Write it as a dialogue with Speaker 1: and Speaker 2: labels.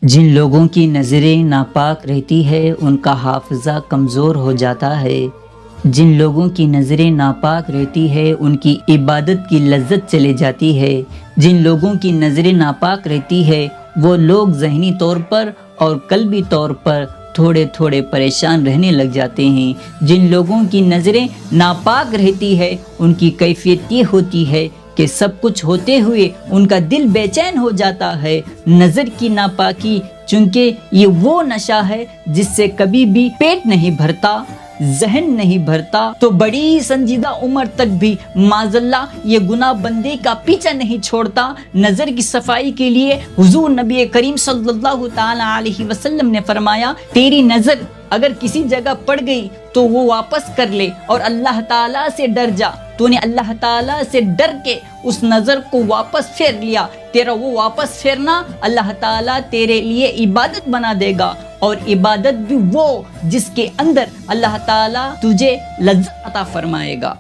Speaker 1: جن لوگوں کی نظریں ناپاک رہتی ہے ان کا حافظہ کمزور ہو جاتا ہے۔ جن لوگوں کی نظریں ناپاک رہتی ہے ان کی عبادت کی لذت چلے جاتی ہے۔ جن لوگوں کی نظریں ناپاک رہتی ہے وہ لوگ ذہنی طور پر اور قلبی طور پر تھوڑے تھوڑے پریشان رہنے لگ جاتے ہیں۔ جن لوگوں کی نظریں ناپاک رہتی ہے ان کی کیفیت یہ ہوتی ہے کہ سب کچھ ہوتے ہوئے ان کا دل بے چین ہو جاتا ہے۔ نظر کی ناپاکی چونکہ یہ وہ نشہ ہے جس سے کبھی بھی پیٹ نہیں بھرتا، ذہن نہیں بھرتا، تو بڑی سنجیدہ عمر تک بھی معاذ اللہ یہ گناہ بندے کا پیچھا نہیں چھوڑتا۔ نظر کی صفائی کے لیے حضور نبی کریم صلی اللہ تعالی علیہ وسلم نے فرمایا، تیری نظر اگر کسی جگہ پڑ گئی تو وہ واپس کر لے اور اللہ تعالیٰ سے ڈر جا۔ تو نے اللہ تعالیٰ سے ڈر کے اس نظر کو واپس پھیر لیا، تیرا وہ واپس پھیرنا اللہ تعالیٰ تیرے لیے عبادت بنا دے گا، اور عبادت بھی وہ جس کے اندر اللہ تعالیٰ تجھے لذت عطا فرمائے گا۔